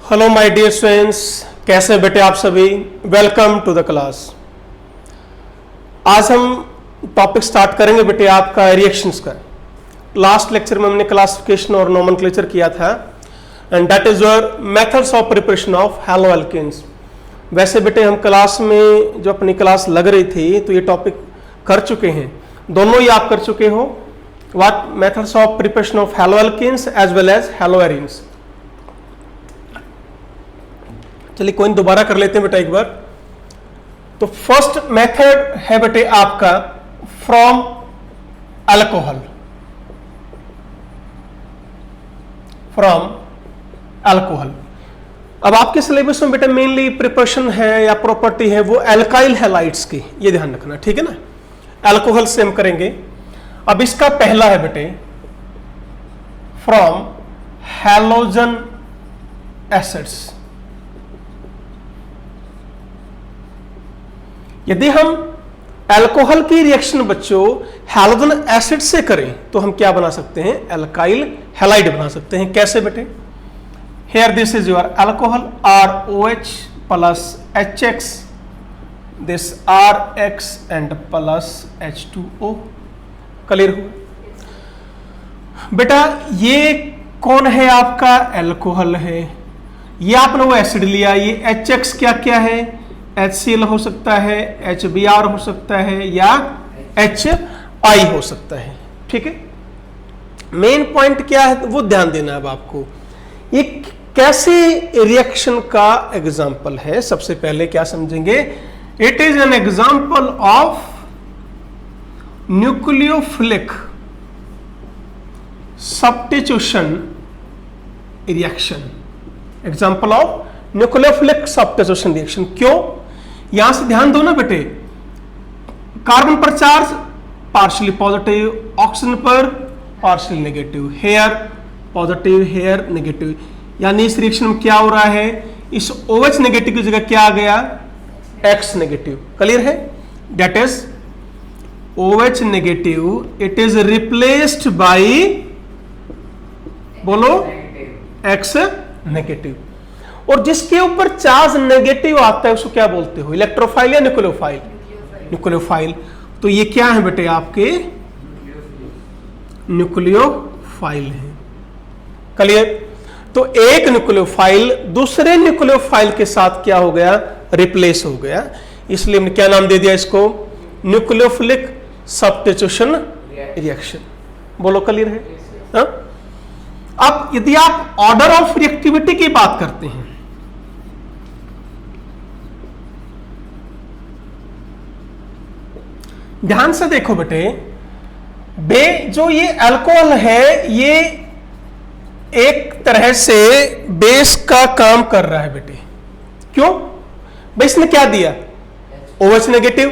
Hello my dear students, कैसे हैं बेटे आप सभी। Welcome to the class. आज हम टॉपिक स्टार्ट करेंगे बेटे आपका रिएक्शंस का। लास्ट लेक्चर में हमने क्लासिफिकेशन और नोमेनक्लेचर किया था and that is your methods of preparation of haloalkanes. वैसे बेटे हम क्लास में जो अपनी क्लास लग रही थी तो ये टॉपिक कर चुके हैं, दोनों ही आप कर चुके हो। What methods of preparation of haloalkanes as well as haloarenes. चलिए कोई दोबारा कर लेते हैं बेटा एक बार। तो फर्स्ट मेथड है बेटे आपका फ्रॉम अल्कोहल। From alcohol. अब आपके सिलेबस में बेटा मेनली प्रिपरेशन है या प्रॉपर्टी है वो एल्काइल हैलाइड्स की, ये ध्यान रखना, ठीक है ना। अल्कोहल से हम करेंगे। अब इसका पहला है बेटे फ्रॉम हैलोजन एसिड्स। यदि हम अल्कोहल की रिएक्शन बच्चों हैलोजन एसिड से करें तो हम क्या बना सकते हैं, एल्काइल हैलाइड बना सकते हैं। कैसे बेटे, here this is your alcohol ROH plus HX, this RX and plus H2O। Clear हुआ बेटा। ये कौन है आपका, अल्कोहल है। ये आपने वो एसिड लिया, ये HX क्या क्या है, HCl हो सकता है, HBr हो सकता है या HI हो सकता है, ठीक है। मेन पॉइंट क्या है वो ध्यान देना है अब आपको। ये कैसे रिएक्शन का एग्जाम्पल है, सबसे पहले क्या समझेंगे, it is an example of nucleophilic substitution reaction. Example of nucleophilic substitution reaction. क्यों, यहां से ध्यान दो ना बेटे। कार्बन पर चार्ज पार्शियली पॉजिटिव, ऑक्सीजन पर partially negative, here positive here negative, यानी इस रिएक्शन में क्या हो रहा है, इस OH नेगेटिव की जगह क्या आ गया, X नेगेटिव। क्लियर है, that is OH negative it is replaced by, बोलो, X नेगेटिव। और जिसके ऊपर चार्ज नेगेटिव आता है उसको क्या बोलते हो, इलेक्ट्रोफाइल या न्यूक्लियोफाइल, न्यूक्लियोफाइल। तो ये क्या है बेटे आपके न्यूक्लियोफाइल है। क्लियर। तो एक न्यूक्लियोफाइल दूसरे न्यूक्लियोफाइल के साथ क्या हो गया, रिप्लेस हो गया, इसलिए हमने क्या नाम दे दिया इसको, न्यूक्लियोफिलिक सब्स्टिट्यूशन रिएक्शन। बोलो क्लियर है हा? अब यदि आप ऑर्डर ऑफ रिएक्टिविटी की बात करते हैं, ध्यान से देखो बेटे, जो ये अल्कोहल है ये एक तरह से बेस का काम कर रहा है बेटे। क्यों, बेस ने क्या दिया, OH नेगेटिव,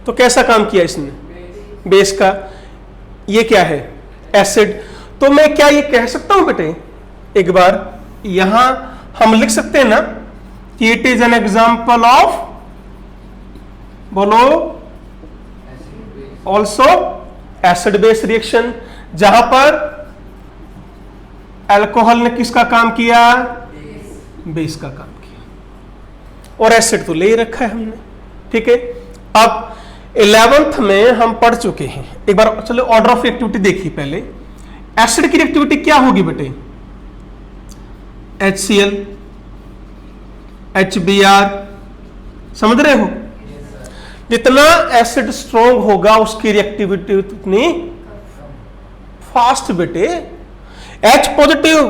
तो कैसा काम किया इसने, बेस का। ये क्या है, एसिड। तो मैं क्या ये कह सकता हूं बेटे, एक बार यहां हम लिख सकते हैं ना कि it is an example of, बोलो, ऑल्सो एसिड बेस रिएक्शन, जहां पर अल्कोहल ने किसका काम किया, बेस का काम किया, और एसिड तो ले ही रखा है हमने, ठीक है। अब 11th में हम पढ़ चुके हैं, एक बार चलो ऑर्डर ऑफ रिएक्टिविटी देखिए पहले। एसिड की रिएक्टिविटी क्या होगी बेटे, HCl HBr, समझ रहे हो। जितना एसिड स्ट्रॉन्ग होगा उसकी रिएक्टिविटी उतनी फास्ट बेटे। H पॉजिटिव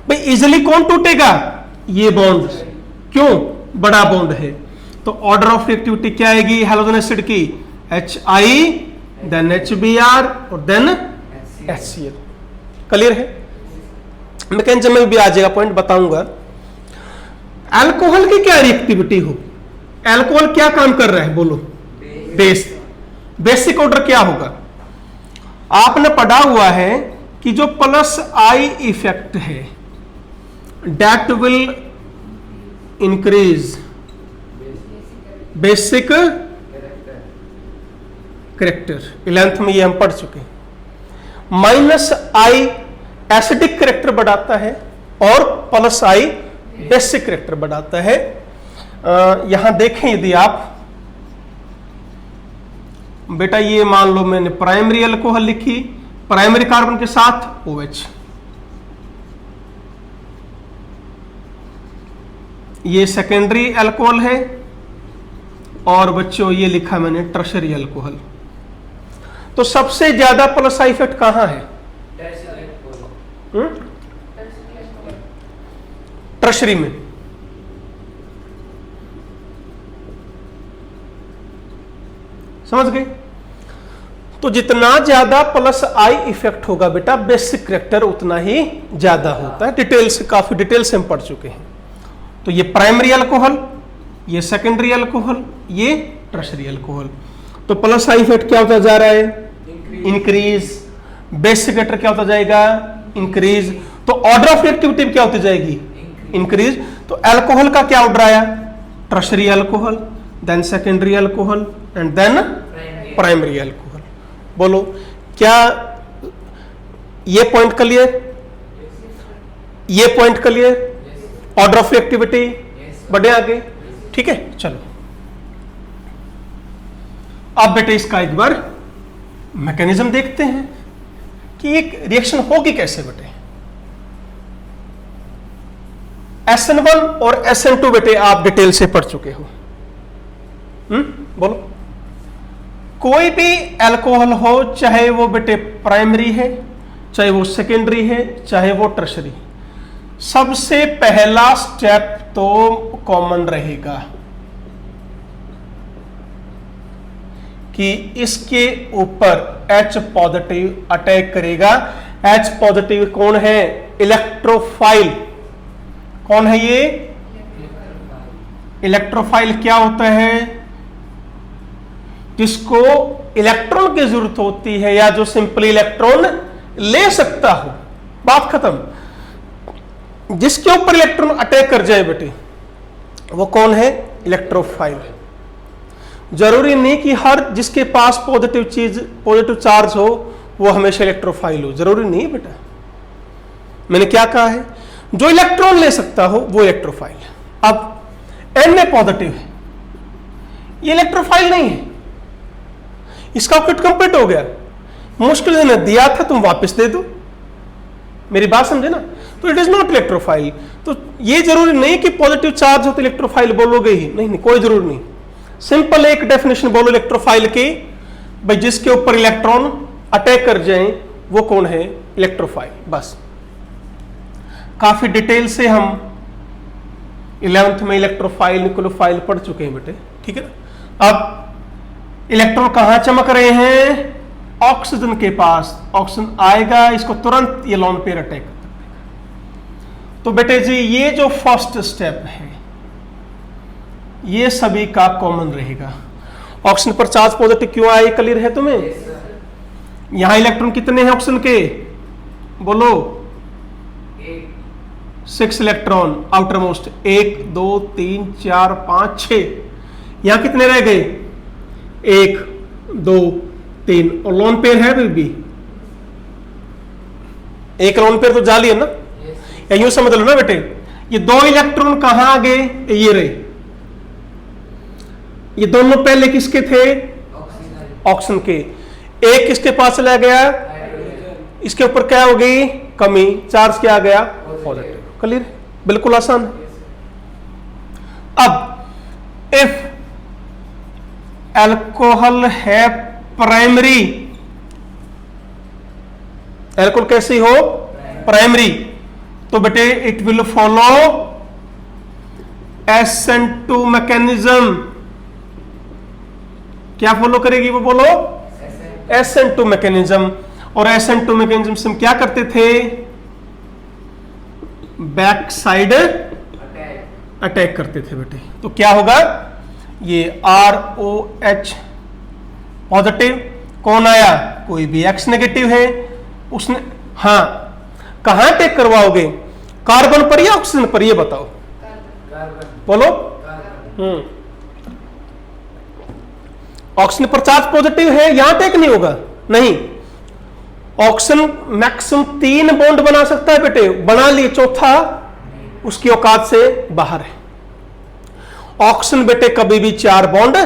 भाई इजिली कौन टूटेगा, ये बॉन्ड, क्यों, बड़ा बॉन्ड है। तो ऑर्डर ऑफ रिएक्टिविटी क्या आएगी हैलोजन एसिड की, HI देन HBr और देन HCl। क्लियर है, मैकेनिज्म में भी आ जाएगा पॉइंट, बताऊंगा। अल्कोहल की क्या रिएक्टिविटी हो, अल्कोहल क्या काम कर रहा है, बोलो, बेस। बेसिक ऑर्डर क्या होगा, आपने पढ़ा हुआ है कि जो प्लस I इफेक्ट है that will increase basic character. 11th में ये हम पढ़ चुके हैं। -I एसिडिक कैरेक्टर बढ़ाता है और +I बेसिक कैरेक्टर बढ़ाता है। यहां देखें, यदि आप बेटा ये मान लो मैंने प्राइमरी अल्कोहल लिखी, प्राइमरी कार्बन के साथ OH, ये सेकेंडरी अल्कोहल है, और बच्चों ये लिखा मैंने टर्शरी अल्कोहल। तो सबसे ज्यादा प्लस साइड इफेक्ट कहां है? टर्शरी में। समझ गए? तो जितना ज्यादा प्लस आई इफेक्ट होगा बेटा बेसिक कैरेक्टर उतना ही ज्यादा होता है। डिटेल से, काफी डिटेल से हम पढ़ चुके हैं। तो ये प्राइमरी अल्कोहल, ये सेकेंडरी अल्कोहल, ये टर्शरी अल्कोहल। तो प्लस आई इफेक्ट क्या होता जा रहा है? इंक्रीज। बेसिक कैरेक्टर क्या होता जाएगा? इंक्रीज। तो ऑर्डर ऑफ एक्टिविटी क्या होती जाएगी? इंक्रीज। तो अल्कोहल का क्या ऑर्डर आया? Tertiary alcohol, then secondary alcohol and then primary alcohol. बोलो क्या ये पॉइंट क्लियर? ये point clear? Order of activity बढ़े आगे, ठीक है। चलो अब बेटे इसका एक बार मैकेनिज्म देखते हैं कि एक रिएक्शन होगी कैसे बेटे। SN1 और SN2 बेटे आप डिटेल से पढ़ चुके हो। बोलो कोई भी अल्कोहल हो, चाहे वो बेटे प्राइमरी है, चाहे वो सेकेंडरी है, चाहे वो टर्शरी, सबसे पहला स्टेप तो कॉमन रहेगा कि इसके ऊपर H पॉजिटिव अटैक करेगा। H पॉजिटिव कौन है? इलेक्ट्रोफाइल। कौन है ये? इलेक्ट्रोफाइल क्या होता है? जिसको इलेक्ट्रॉन की जरूरत होती है या जो सिंपली इलेक्ट्रॉन ले सकता हो, बात खत्म। जिसके ऊपर इलेक्ट्रॉन अटैक कर जाए बेटे वो कौन है? इलेक्ट्रोफाइल। जरूरी नहीं कि हर जिसके पास पॉजिटिव चार्ज हो वो हमेशा इलेक्ट्रोफाइल हो, जरूरी नहीं बेटा। मैंने क्या कहा है? जो इलेक्ट्रॉन ले सकता हो वो इलेक्ट्रोफाइल। अब Na पॉजिटिव है, ये इलेक्ट्रोफाइल नहीं है, इसका ऑर्बिट कंप्लीट हो गया, मुश्किल से न दिया था, तुम वापस दे दो। मेरी बात समझे ना? तो इट इज नॉट इलेक्ट्रोफाइल। तो ये जरूरी नहीं कि पॉजिटिव चार्ज हो तो इलेक्ट्रोफाइल बोलोगे ही, नहीं, कोई जरूरी नहीं। सिंपल एक डेफिनेशन बोलो इलेक्ट्रोफाइल की, भाई जिसके ऊपर इलेक्ट्रॉन अटैक कर जाए वो कौन है? इलेक्ट्रोफाइल। बस काफी डिटेल से हम 11th में इलेक्ट्रोफाइल निकोलोफाइल पढ़ चुके हैं बेटे, ठीक है ना। अब इलेक्ट्रॉन कहां चमक रहे हैं? ऑक्सीजन के पास। ऑक्सीजन आएगा, इसको तुरंत ये लोन पेयर अटैक कर देगा। तो बेटे जी ये जो फर्स्ट स्टेप है ये सभी का कॉमन रहेगा। ऑक्सीजन पर चार्ज पॉजिटिव क्यों आए? क्लियर है तुम्हें? यहां इलेक्ट्रॉन कितने हैं ऑक्सीजन के? बोलो 6 इलेक्ट्रॉन आउटर मोस्ट, 1 2 3 4 5 6। यहां कितने रह गए? 1 2 3, और लोन पेयर है भी एक लोन पेयर तो जाली है ना, या यूं समझ लो ना बेटे, ये 2 इलेक्ट्रॉन कहां आ गए? ये रहे। ये दोनों पहले किसके थे? ऑक्सीजन के। एक किसके पास चला गया? इसके ऊपर क्या हो गई? कमी, चार्ज क्या आ गया? पॉजिटिव। क्लियर? बिल्कुल आसान। अब इफ अल्कोहल है प्राइमरी, अल्कोहल कैसी हो? प्राइमरी, तो बेटे it will follow SN2 mechanism. क्या फॉलो करेगी वो? बोलो SN2 मैकेनिज्म। और SN2 मैकेनिज्म से हम क्या करते थे? बैक साइड अटैक करते थे बेटे। तो क्या होगा? ये ROH पॉजिटिव, कौन आया? कोई भी X नेगेटिव है उसने, हाँ कहां अटैक करवाओगे? कार्बन पर या ऑक्सीजन पर? ये बताओ, बोलो। ऑक्सीजन पर चार्ज पॉजिटिव है, यहां अटैक नहीं होगा, नहीं। ऑक्सीजन मैक्सिमम 3 बॉन्ड बना सकता है बेटे, बना लिए, चौथा उसकी औकात से बाहर है। ऑक्सीजन बेटे कभी भी 4 बॉन्ड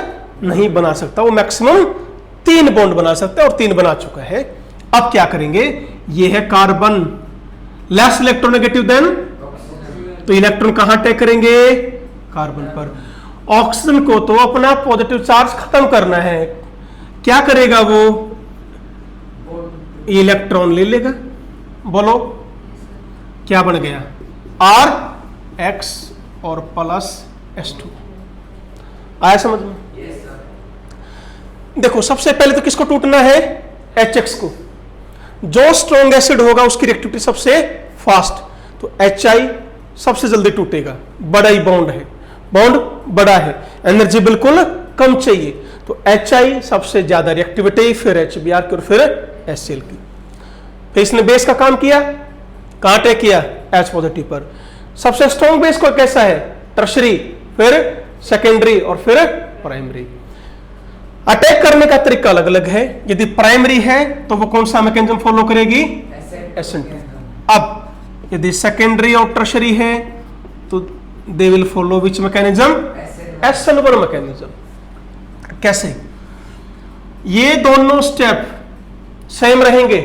नहीं बना सकता, वो मैक्सिमम 3 बॉन्ड बना सकता है और 3 बना चुका है। अब क्या करेंगे, ये है कार्बन, लेस इलेक्ट्रोनेगेटिव देन, तो इलेक्ट्रॉन कहां अटैक करेंगे, कार्बन पर। ऑक्सीजन को तो अपना पॉजिटिव चार्ज खत्म करना है, क्या करेगा वो, इलेक्ट्रॉन ले लेगा। बोलो क्या बन गया, RX और प्लस S2। आया समझ में? देखो सबसे पहले तो किसको टूटना है, HX को। जो स्ट्रॉन्ग एसिड होगा उसकी रिएक्टिविटी सबसे फास्ट, तो HI सबसे जल्दी टूटेगा, बड़ा ही बॉन्ड है, बॉन्ड बड़ा है, एनर्जी बिल्कुल कम चाहिए, तो HI सबसे ज्यादा रिएक्टिविटी, फिर HBr की और फिर HCl की। फिर इसने बेस का काम किया, कहां अटैक किया, H पॉजिटिव पर। सबसे स्ट्रॉन्ग बेस को कैसा है, टर्शरी, फिर सेकेंडरी और फिर प्राइमरी। अटैक करने का तरीका अलग अलग है, यदि प्राइमरी है तो वो कौन सा मैकेनिज्म फॉलो करेगी, SN2। अब यदि सेकेंडरी और टर्शरी है तो they will follow which mechanism, SN1 mechanism. कैसे, ये दोनों स्टेप सेम रहेंगे,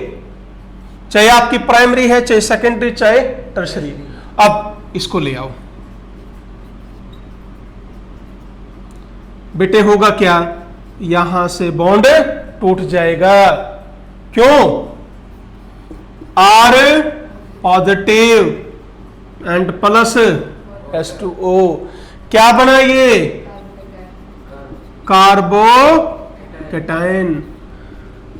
चाहे आपकी प्राइमरी है, चाहे सेकेंडरी, चाहे टर्शरी। अब इसको ले आओ बेटे, होगा क्या, यहां से बॉन्ड टूट जाएगा, क्यों, R positive and plus H2O, क्या बना ये, कार्बोकैटायन।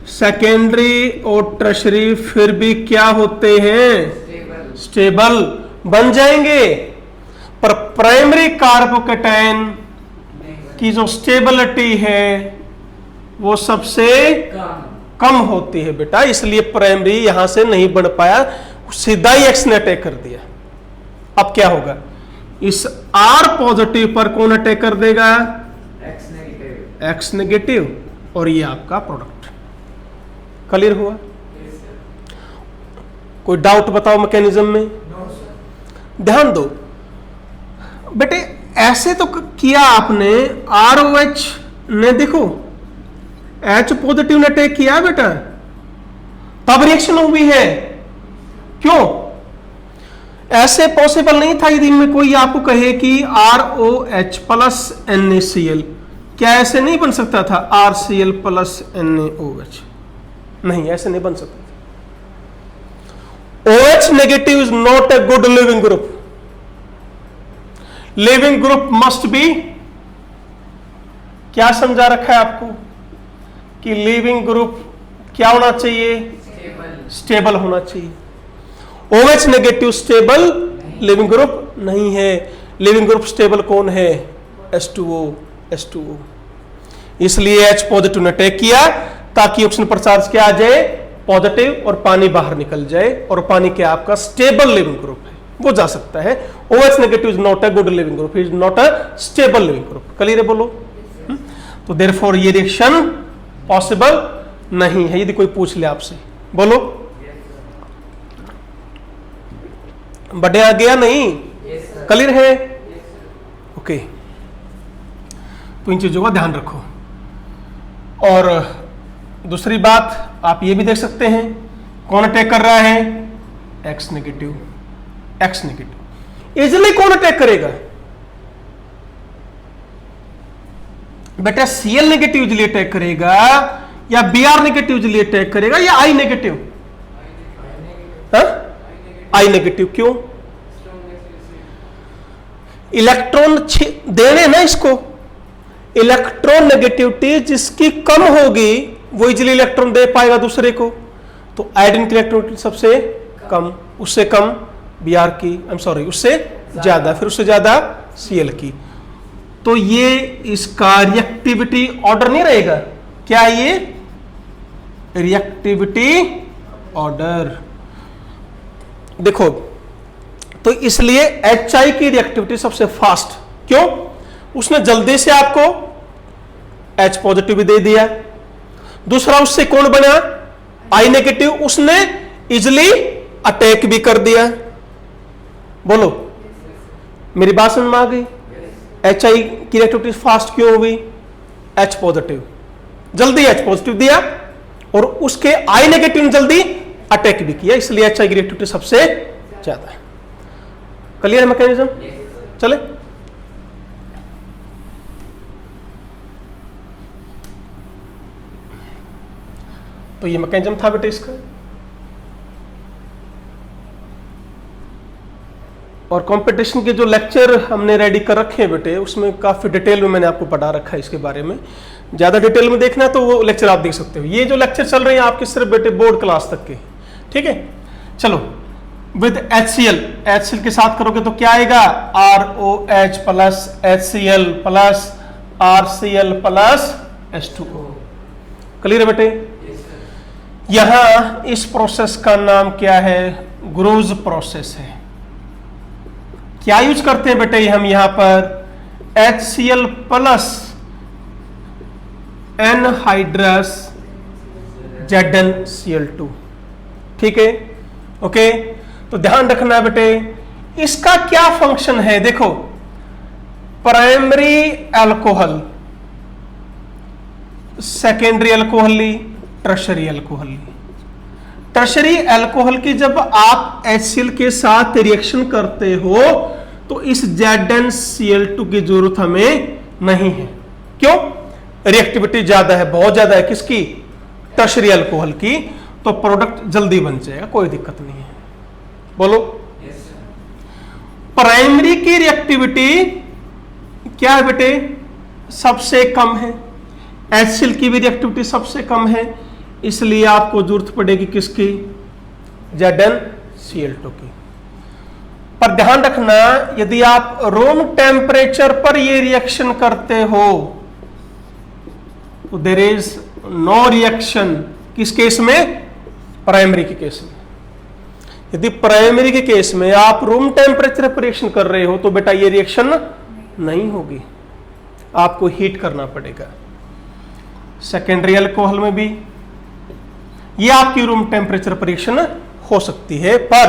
सेकेंडरी और टर्शरी फिर भी क्या होते हैं, स्टेबल बन जाएंगे, पर प्राइमरी कार्बोकैटायन की जो स्टेबिलिटी है वो सबसे कम होती है बेटा, इसलिए प्राइमरी यहां से नहीं बन पाया, सीधा ही X ने अटैक कर दिया। अब क्या होगा, इस R पॉजिटिव पर कौन अटैक कर देगा, X नेगेटिव, और ये आपका प्रोडक्ट। क्लियर हुआ? कोई डाउट बताओ मैकेनिज्म में? ध्यान दो बेटे, ऐसे तो किया आपने, ROH ने देखो H पॉजिटिव ने अटैक किया बेटा, तब रिएक्शन हुई है, क्यों, ऐसे पॉसिबल नहीं था यदि में कोई आपको कहे कि ROH प्लस NaCl, क्या ऐसे नहीं बन सकता था RCl प्लस NaOH? नहीं, ऐसे नहीं बन सकता। OH negative is not a good leaving group. Leaving group must be, क्या समझा रखा है आपको कि लिविंग ग्रुप क्या होना चाहिए, स्टेबल होना चाहिए। OH negative stable leaving group नहीं है, लिविंग ग्रुप स्टेबल कौन है, H2O। इसलिए H पॉजिटिव ने अटैक किया ताकि ऑक्सीजन पर चार्ज क्या आ जाए, पॉजिटिव, और पानी बाहर निकल जाए, और पानी क्या आपका स्टेबल लिविंग ग्रुप है, वो जा सकता है। OH negative is not a good leaving group, is not a stable leaving group. Clear है? बोलो। तो देयरफॉर ये रिएक्शन पॉसिबल नहीं है, यदि कोई पूछ ले आपसे। बोलो, बड़े आ गया नहीं? क्लियर है? ओके, तो इन चीजों का ध्यान रखो। और दूसरी बात आप ये भी देख सकते हैं, कौन अटैक कर रहा है, X नेगेटिव। इजिली कौन अटैक करेगा बेटा, Cl नेगेटिव इजिली अटैक करेगा, या Br नेगेटिव इजिली अटैक करेगा, या I नेगेटिव? I negative. क्यों? इलेक्ट्रॉन देने ना इसको, इलेक्ट्रॉन नेगेटिविटी जिसकी कम होगी वो इजिली इलेक्ट्रॉन दे पाएगा दूसरे को, तो आयोडीन की इलेक्ट्रॉनिटी सबसे कम, उससे कम Br की, उससे ज्यादा, फिर उससे ज्यादा Cl की। तो ये इसका रिएक्टिविटी ऑर्डर नहीं रहेगा, क्या ये रिएक्टिविटी ऑर्डर। देखो, तो इसलिए HI की रिएक्टिविटी सबसे फास्ट, क्यों, उसने जल्दी से आपको H पॉजिटिव भी दे दिया, दूसरा उससे कौन बना, I नेगेटिव, उसने इजिली अटैक भी कर दिया। बोलो, मेरी बात समझ में आ गई? एच आई की रिएक्टिविटी फास्ट क्यों हुई? एच पॉजिटिव, जल्दी एच पॉजिटिव दिया और उसके आई नेगेटिव ने जल्दी अटैक भी किया, इसलिए एच आई की रिएक्टिविटी सबसे ज्यादा है। Clear mechanism? चले तो ये मैकेनिज्म था बेटे इसका। और कंपटीशन के जो लेक्चर हमने रेडी कर रखे हैं बेटे, उसमें काफी डिटेल में मैंने आपको पढ़ा रखा है इसके बारे में। ज्यादा डिटेल में देखना है तो वो लेक्चर आप देख सकते हो। ये जो लेक्चर चल रहे हैं आपके सिर्फ बेटे बोर्ड क्लास तक के, ठीक है। चलो विद HCl के साथ करोगे तो क्या आएगा? ROH plus HCl plus RCl plus H2O। Clear है बेटे? यहां इस प्रोसेस का नाम क्या है? ग्रोज प्रोसेस है। क्या यूज करते हैं बेटे हम यहां पर? HCl प्लस एनहाइड्रस ZnCl2, ठीक है, ओके। तो ध्यान रखना बेटे इसका क्या फंक्शन है। देखो प्राइमरी अल्कोहल, सेकेंडरी अल्कोहल ली, टर्शरी अल्कोहल ली। टर्शरी अल्कोहल की जब आप HCl के साथ रिएक्शन करते हो तो इस ZnCl2 की जरूरत हमें नहीं है। क्यों? रिएक्टिविटी ज्यादा है, बहुत ज्यादा है किसकी? टर्शरी अल्कोहल की। तो प्रोडक्ट जल्दी बन जाएगा, कोई दिक्कत नहीं है। बोलो। प्राइमरी की रिएक्टिविटी क्या है बेटे? सबसे कम है। HCl की भी रिएक्टिविटी सबसे कम है, इसलिए आपको जरूरत पड़ेगी किसकी? ZnCl2 की। पर ध्यान रखना यदि आप रूम टेम्परेचर पर ये रिएक्शन करते हो तो देयर इज नो रिएक्शन। किस केस में? प्राइमरी के केस में। यदि प्राइमरी के केस में आप रूम टेम्परेचर पर रिएक्शन कर रहे हो तो बेटा ये रिएक्शन नहीं होगी, आपको हीट करना पड़ेगा। सेकेंडरी अल्कोहल में भी ये आपकी रूम टेम्परेचर पर रिएक्शन हो सकती है, पर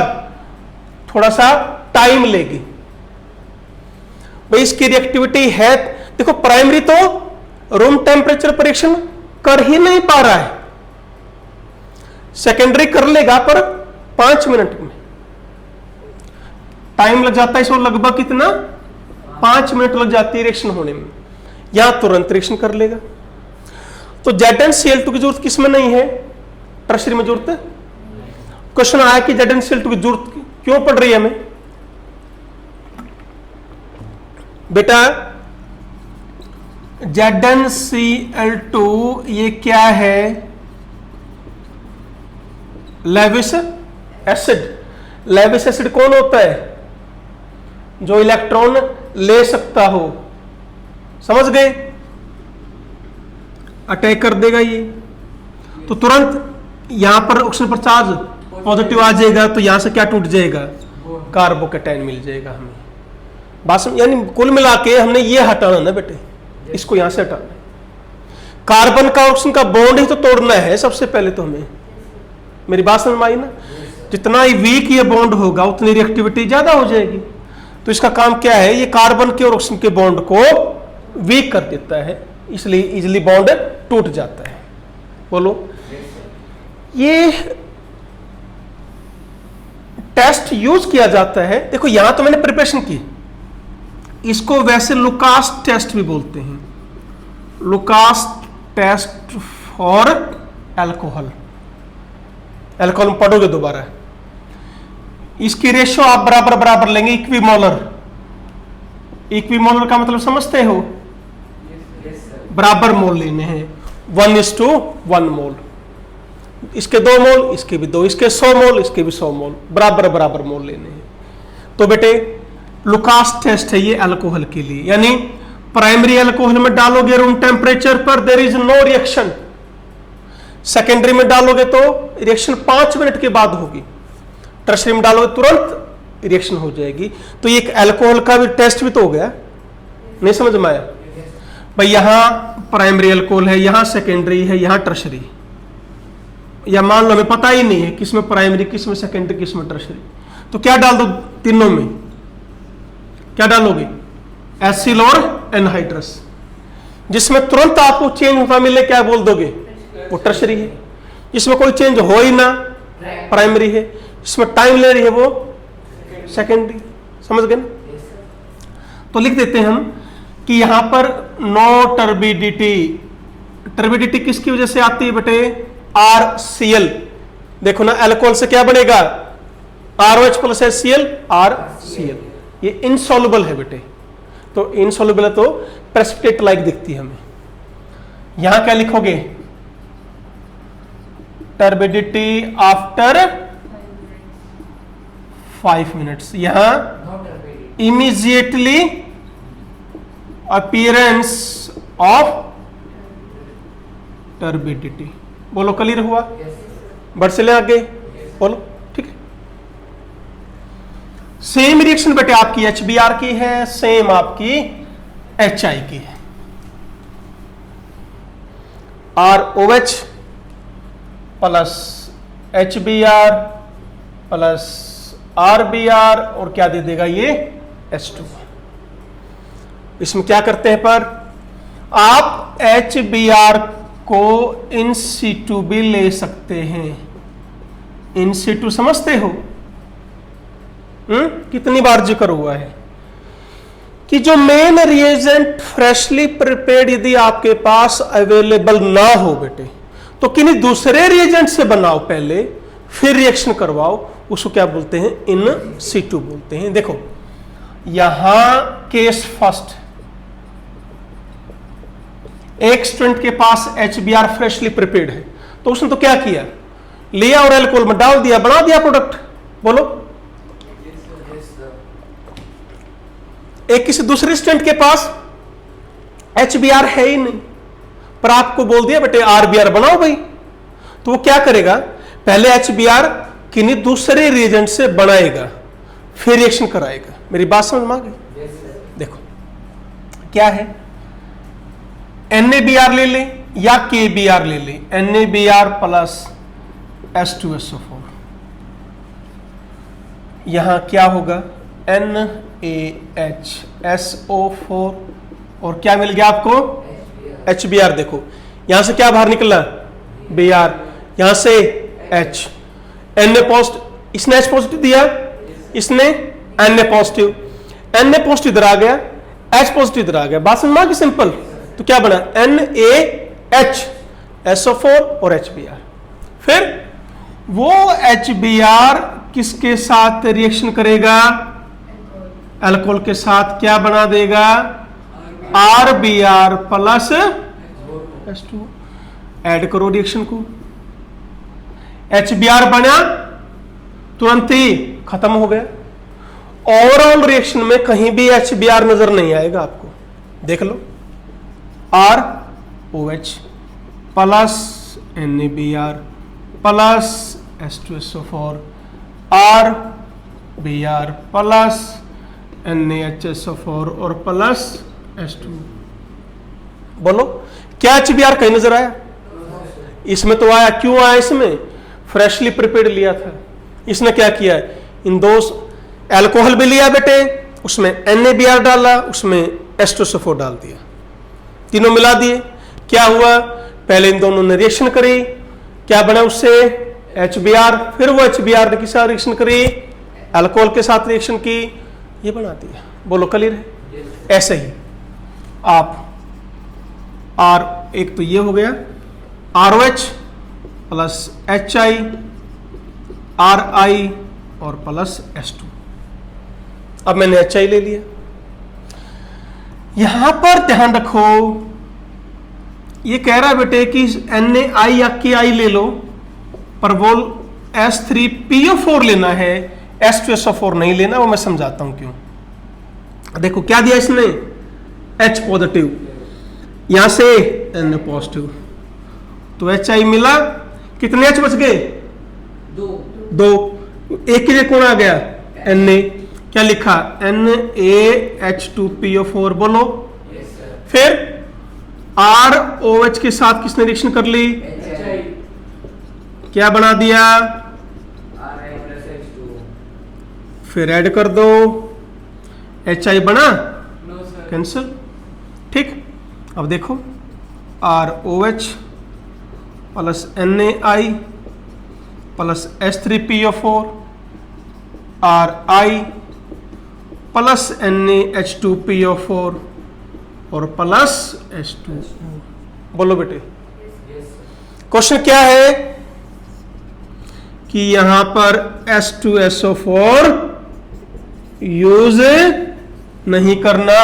थोड़ा सा टाइम लेगी। भाई इसकी रिएक्टिविटी है, देखो प्राइमरी तो रूम टेम्परेचर पर रिएक्शन कर ही नहीं पा रहा है, सेकेंडरी कर लेगा पर 5 मिनट में। टाइम लग जाता है इसको लगभग कितना? 5 मिनट लग जाती है रिएक्शन होने में, यहां तुरंत रिएक्शन कर लेगा। तो ZnCl2 की जरूरत किसमें नहीं है? टर्शरी में जरूरत है। क्वेश्चन आया कि ZnCl2 की जरूरत क्यों पड़ रही है हमें? बेटा ZnCl2 ये क्या है? Lewis acid. लेविस एसिड कौन होता है? जो इलेक्ट्रॉन ले सकता हो, समझ गए? अटैक कर देगा ये, तो तुरंत यहां पर ऑक्सीजन पर चार्ज पॉजिटिव आ जाएगा, तो यहां से क्या टूट जाएगा? कार्बोकेटाइन मिल जाएगा हमें। बस यानी कुल मिला के हमने ये हटाना ना बेटे, इसको यहां से हटाना। कार्बन का ऑक्सीजन का बॉन्ड ही तो तोड़ना है सबसे पहले तो हमें। मेरी बात समझ में आई ना? जितना ही वीक ये बॉन्ड होगा उतनी रिएक्टिविटी ज्यादा हो जाएगी। तो इसका काम क्या है? ये कार्बन के और ऑक्सीजन के बॉन्ड को वीक कर देता है, इसलिए इजिली बॉन्ड टूट जाता है। बोलो। ये टेस्ट यूज किया जाता है। देखो यहां तो मैंने प्रिपरेशन की, इसको वैसे लुकास टेस्ट भी बोलते हैं। Lucas test for alcohol. Alcohol में पढ़ोगे दोबारा। इसकी रेशो आप बराबर बराबर लेंगे, इक्विमोलर। इक्विमोलर का मतलब समझते हो? बराबर मोल लेने हैं, 1:1 मोल। इसके 2 मोल, इसके भी 2, इसके 100 मोल, इसके भी 100 मोल, बराबर बराबर मोल लेने हैं। तो बेटे लुकास टेस्ट है ये अल्कोहल के लिए, यानी प्राइमरी अल्कोहल में डालोगे रूम टेम्परेचर पर there is no reaction, secondary में डालोगे तो रिएक्शन 5 मिनट के बाद होगी, टर्शरी में डालोगे तुरंत रिएक्शन हो जाएगी। तो ये एक अल्कोहल का भी टेस्ट भी तो हो गया, नहीं समझ में आया? भाई यहां प्राइमरी अल्कोहल है, यहां सेकेंडरी है, यहां टर्शरी, या मान लो हमें पता ही नहीं है किसमें प्राइमरी, किसमें सेकेंडरी, किसमें टर्शरी, तो क्या डाल दो तीनों में? क्या डालोगे, एसिल और एनहाइड्रस। जिसमें तुरंत आपको चेंज होता मिले क्या बोल दोगे, वो टर्शरी है। जिसमें कोई चेंज हो ही ना, प्राइमरी है। जिसमें टाइम ले रही है वो सेकेंडरी। समझ गए ना? तो लिख देते हैं हम कि यहां पर नो टर्बिडिटी, टर्बिडिटी किसकी वजह से आती है बेटे, RCl। देखो ना अल्कोहल से क्या बनेगा, ROH प्लस HCl, RCl। ये इनसॉल्युबल है बेटे, तो इनसॉल्युबल है तो प्रेसिपिटेट लाइक दिखती है हमें। यहां क्या लिखोगे, टर्बिडिटी आफ्टर 5 मिनट्स। यहां इमीजिएटली अपीयरेंस ऑफ टर्बिडिटी। बोलो क्लियर हुआ? बढ़ चले आगे, बोलो। ठीक है। सेम रिएक्शन बेटे आपकी HBr की है, सेम आपकी HI की है। ROH plus HBr plus RBr और क्या दे देगा ये H2। इसमें क्या करते हैं पर आप HBr को इन situ भी ले सकते हैं। इन situ समझते हो? कितनी बार जिक्र हुआ है कि जो मेन रिएजेंट फ्रेशली प्रिपेयर्ड यदि आपके पास अवेलेबल ना हो बेटे, तो किन्हीं दूसरे रिएजेंट से बनाओ पहले, फिर रिएक्शन करवाओ। उसको क्या बोलते हैं, इन situ बोलते हैं। देखो यहां केस फर्स्ट, एक स्टूडेंट के पास HBr फ्रेशली प्रिपेयर्ड है, तो उसने तो क्या किया, लिया और अल्कोहल में डाल दिया, बना दिया प्रोडक्ट। बोलो। एक किसी दूसरे स्टूडेंट के पास HBr है ही नहीं, पर आपको बोल दिया बेटे RBr बनाओ भाई, तो वो क्या करेगा, पहले HBr किन्हीं दूसरे रिएजेंट से बनाएगा, फिर रिएक्शन कराएगा। मेरी बात समझ में आ गई? देखो क्या है, NaBr ले ले या KBr ले ले, NaBr प्लस H2SO4। यहां क्या होगा, NaHSO4 और क्या मिल गया आपको, HBr। देखो यहां से क्या बाहर निकला, Br, यहां से H, Na पॉजिटिव, इसने H पॉजिटिव दिया, इसने Na पॉजिटिव, Na पॉजिटिव इधर आ गया, H पॉजिटिव इधर आ गया। बात समझ में आ गई? सिंपल। तो क्या बना, NaHSO4 और HBr। फिर वो HBr किसके साथ रिएक्शन करेगा, अल्कोहल के साथ, क्या बना देगा, RBr प्लस H2। ऐड करो रिएक्शन को, HBr बना, तुरंत ही खत्म हो गया। ओवरऑल रिएक्शन में कहीं भी HBr नजर नहीं आएगा आपको, देख लो। ROH plus NaBr plus H2SO4, RBr plus NaHSO4 और प्लस H2। बोलो क्या HBr कहीं नजर आया? इसमें तो आया। क्यों आया? इसमें फ्रेशली प्रिपेयर्ड लिया था। इसने क्या किया, इन दो अल्कोहल भी लिया बेटे, उसमें NaBr डाला, उसमें H2SO4 डाल दिया, तीनों मिला दिए। क्या हुआ, पहले इन दोनों ने रिएक्शन करी, क्या बना उससे, HBr। फिर वो HBr ने किसके साथ रिएक्शन करी, अल्कोहल के साथ रिएक्शन की, ये बना दिया। बोलो क्लियर है? ऐसे ही आप एक तो ये हो गया, ROH प्लस HI, RI और प्लस H2। अब मैंने HI ले लिया। यहां पर ध्यान रखो, ये कह रहा है बेटे कि NaI या KI ले लो, पर वो S3PO4 लेना है, H2SO4 नहीं लेना। वो मैं समझाता हूं क्यों। देखो क्या दिया इसने, H पॉजिटिव, यहां से Na पॉजिटिव, तो HI मिला, कितने H बच गए, दो। एक की जगह कौन आ गया, Na। क्या लिखा, NaH2PO4। बोलो। फिर ROH के साथ किसने रिएक्शन कर ली, क्या बना दिया, फिर ऐड कर दो HI बना, नो सर। कैंसिल। ठीक, अब देखो ROH plus NaI plus H3PO4 RI plus NaH2PO4 और प्लस H2O। बोलो बेटे, यस सर। क्वेश्चन क्या है कि यहां पर H2SO4 यूज नहीं करना।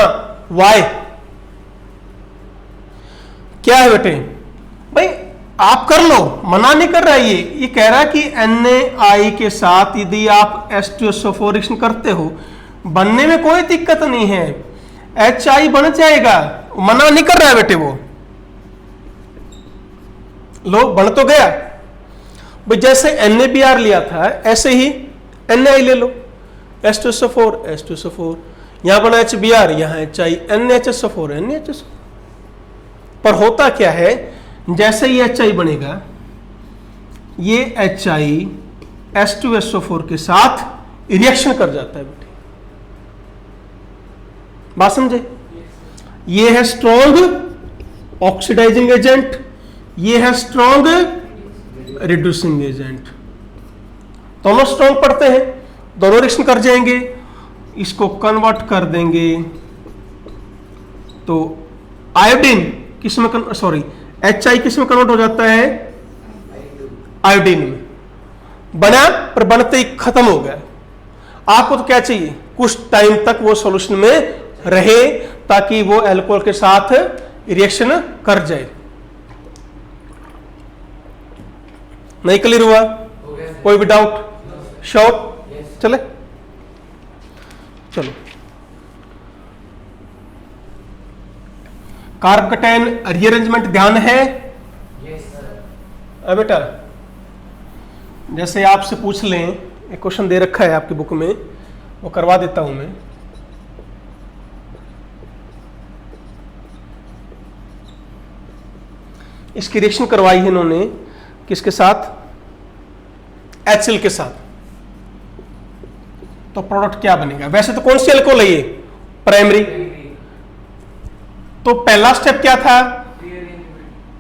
वाई? क्या है बेटे? भाई आप कर लो, मना नहीं कर रहा है ये कह रहा है कि NaI के साथ यदि आप H2SO4 रिएक्शन करते हो बनने में कोई दिक्कत नहीं है, HI बन जाएगा, मना नहीं कर रहा है बेटे वो। लो बन तो गया भाई, जैसे NaBr लिया था ऐसे ही NaI ले लो, H2SO4 यहां बना HBr, यहां HI, NaHSO4 NaHSO। पर होता क्या है, जैसे ही HI बनेगा ये HI H2SO4 के साथ रिएक्शन कर जाता है बेटे। बात समझे? ये है स्ट्रॉन्ग ऑक्सीडाइजिंग एजेंट, ये है स्ट्रॉन्ग रिड्यूसिंग एजेंट। दोनों स्ट्रॉन्ग पड़ते हैं, दोनों रिएक्शन कर जाएंगे, इसको कन्वर्ट कर देंगे तो आयोडीन किस में HI किस में कन्वर्ट हो जाता है? आयोडीन में। बना पर बनते ही खत्म हो गया। आपको तो क्या चाहिए, कुछ टाइम तक वो सॉल्यूशन में रहे ताकि वो अल्कोहल के साथ रिएक्शन कर जाए। नहीं क्लियर हुआ? कोई भी डाउट? श्योर? चले चलो। कार्बोकेटाइन रीअरेंजमेंट ध्यान है? Yes sir. बेटा जैसे आपसे पूछ लें, एक क्वेश्चन दे रखा है आपकी बुक में, वो करवा देता हूं मैं। इसकी रिएक्शन करवाई है इन्होंने किसके साथ? HCl के साथ। तो प्रोडक्ट क्या बनेगा? वैसे तो कौन सी अल्कोहल है ये? प्राइमरी। तो पहला स्टेप क्या था?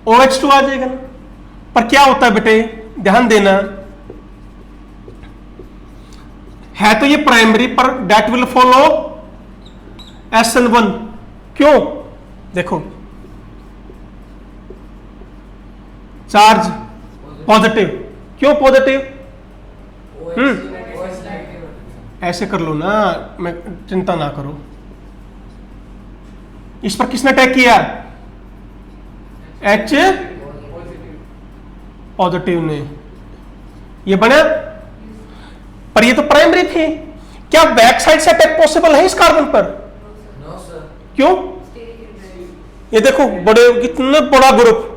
OH2 आ जाएगा ना। पर क्या होता है बेटे, ध्यान देना, है तो ये प्राइमरी पर दैट विल फॉलो SN1। क्यों? देखो चार्ज पॉजिटिव। क्यों पॉजिटिव? ऐसे कर लो ना, मैं चिंता ना करो। इस पर किसने अटैक किया? H पॉजिटिव ने। ये बना, पर ये तो प्राइमरी थी। क्या बैक साइड से अटैक पॉसिबल है इस कार्बन पर? No sir. क्यों? ये देखो बड़े, कितने बड़ा ग्रुप,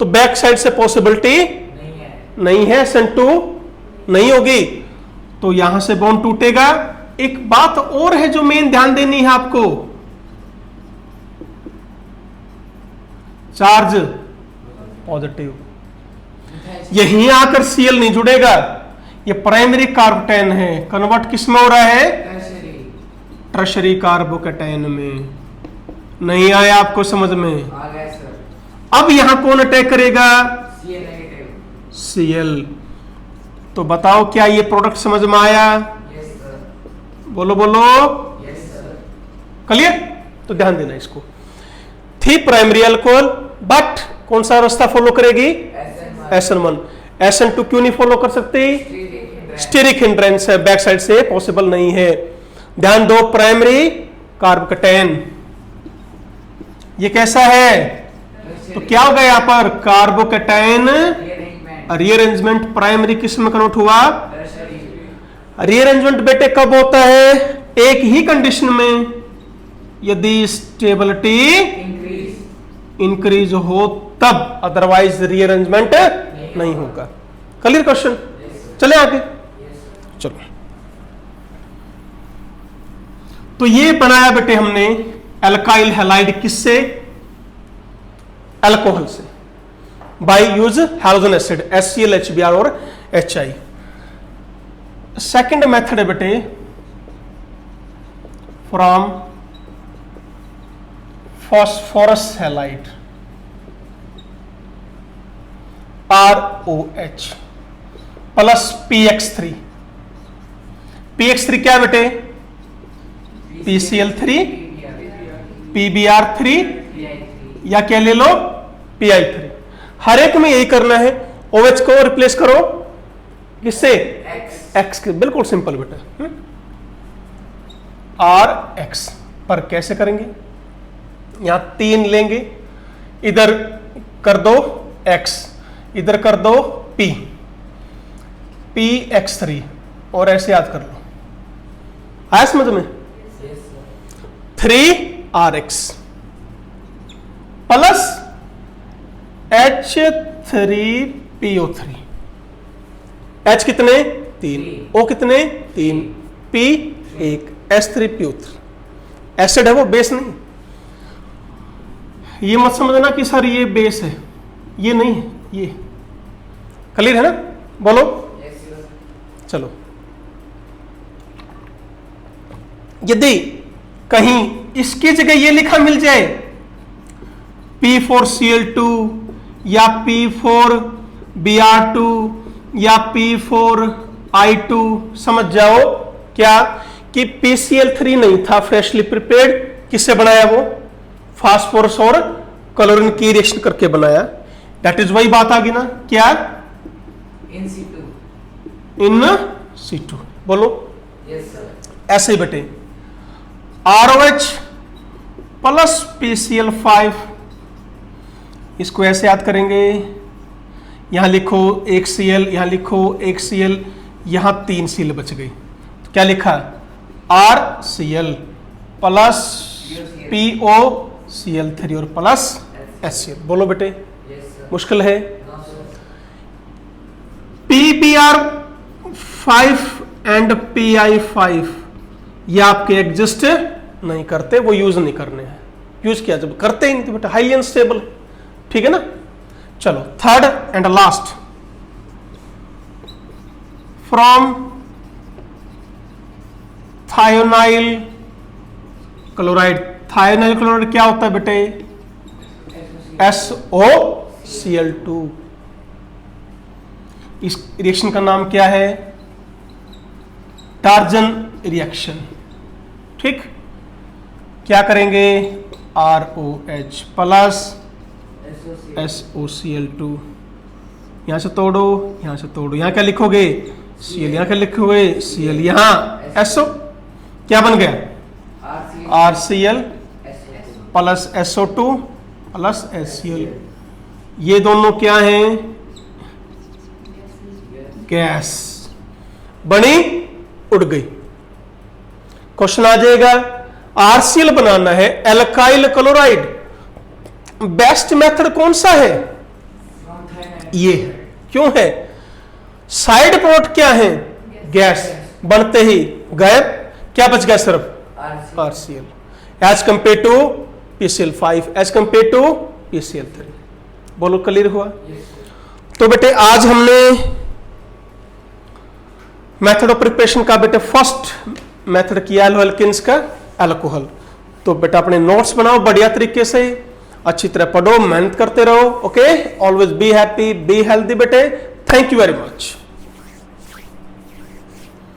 तो बैक साइड से पॉसिबिलिटी नहीं है, SN2 नहीं होगी, तो यहां से बॉन्ड टूटेगा। एक बात और है जो मेन ध्यान देनी है आपको, चार्ज पॉजिटिव, यहीं आकर Cl नहीं जुड़ेगा। ये प्राइमरी कार्बोकेटाइन है, कन्वर्ट किस में हो रहा है? टर्शरी कार्बोकेटाइन में। नहीं आया आपको समझ में? आ गया सर। अब यहां कौन अटैक करेगा? Cl negative. Cl। तो बताओ क्या ये प्रोडक्ट समझ में आया? Yes sir. बोलो बोलो। Yes sir. क्लियर? तो ध्यान देना इसको। थी प्राइमरी अल्कोहल, बट कौन सा रास्ता फॉलो करेगी? SN1। SN2 क्यों नहीं फॉलो कर सकती? स्टेरिक हिंड्रेंस है, बैक साइड से पॉसिबल नहीं है। ध्यान दो, प्राइमरी कार्बोकेटाइन ये कैसा है? तो क्या होगा यहां पर? कार्बोकेटाइन रीअरेंजमेंट प्राइमरी किस में कन्वर्ट हुआ? रीअरेंजमेंट बेटे कब होता है? एक ही कंडीशन में, यदि स्टेबिलिटी इंक्रीज हो तब, अदरवाइज रीअरेंजमेंट नहीं होगा। Clear question? चले आगे। चलो, तो ये बनाया बेटे हमने एल्काइल हैलाइड किससे? अल्कोहल से, by use halogen acid HCl, HBr और HI। सेकंड मेथड है बेटे from phosphorus halide ROH plus PX3। PX3 क्या बेटे? PCl3 PBr3 या क्या ले लो PI3। हर एक में यही करना है। OH को रिप्लेस करो किससे? X के। बिल्कुल सिंपल बेटा। RX पर कैसे करेंगे? यहां 3 लेंगे, इधर कर दो X, इधर कर दो P, PX3 और ऐसे याद कर लो। आया समझ में? 3RX plus H3PO3। H कितने? 3, O कितने? 3, P 1, H3PO3। एसिड है वो, बेस नहीं। ये मत समझना कि सर ये बेस है, ये नहीं है, ये क्लियर है ना? बोलो। चलो, यदि कहीं इसकी जगह ये लिखा मिल जाए P4Cl2 या P4Br2 या P4I2, समझ जाओ क्या कि PCl3 नहीं था फ्रेशली प्रिपेयर्ड। किससे बनाया? वो फास्फोरस और क्लोरीन की रिएक्शन करके बनाया। दैट इज वही बात आ गई ना, क्या? In situ. In situ. बोलो। Yes sir. ऐसे ही बेटे, ROH प्लस PCl5, इसको ऐसे याद करेंगे। यहां लिखो 1 Cl, यहां लिखो 1 Cl, यहां 3 Cl बच गई। तो क्या लिखा? RCl प्लस POCl3 और प्लस HCl। बोलो बेटे। Yes sir. मुश्किल है? No sir. PBr5 and PI5 ये आपके एग्जिस्ट नहीं करते, वो यूज नहीं करने हैं। यूज किया जब करते ही नहीं तो बेटा हाईली अनस्टेबल। ठीक है ना? चलो, third and last, from thionyl chloride. Thionyl chloride क्या होता है बेटे? SOCl2। इस रिएक्शन का नाम क्या है? Torsion reaction. ठीक, क्या करेंगे? ROH प्लस SOCl2, यहां से तोड़ो, यहां से तोड़ो, यहां क्या लिखोगे? Cl, यहां क्या लिखोगे? Cl, यहां SO, क्या बन गया? RCl plus SO2 plus HCl। ये दोनों क्या हैं? गैस बनी, उड़ गई। क्वेश्चन आ जाएगा, RCl बनाना है एल्काइल क्लोराइड, बेस्ट मेथड कौन सा है? ये है। क्यों है? साइड प्रोडक्ट क्या है? गैस। बनते ही गायब, क्या बच गया? सिर्फ RCl as compare to PCl5 as compare to PCl3। बोलो, क्लियर हुआ? तो बेटे आज हमने मेथड ऑफ प्रिपरेशन का बेटे फर्स्ट मेथड किया एल्किन्स का अल्कोहल। तो बेटा अपने नोट्स बनाओ बढ़िया तरीके से, अच्छी तरह पढ़ो, मेहनत करते रहो। Okay, always be happy, be healthy बेटे। Thank you very much.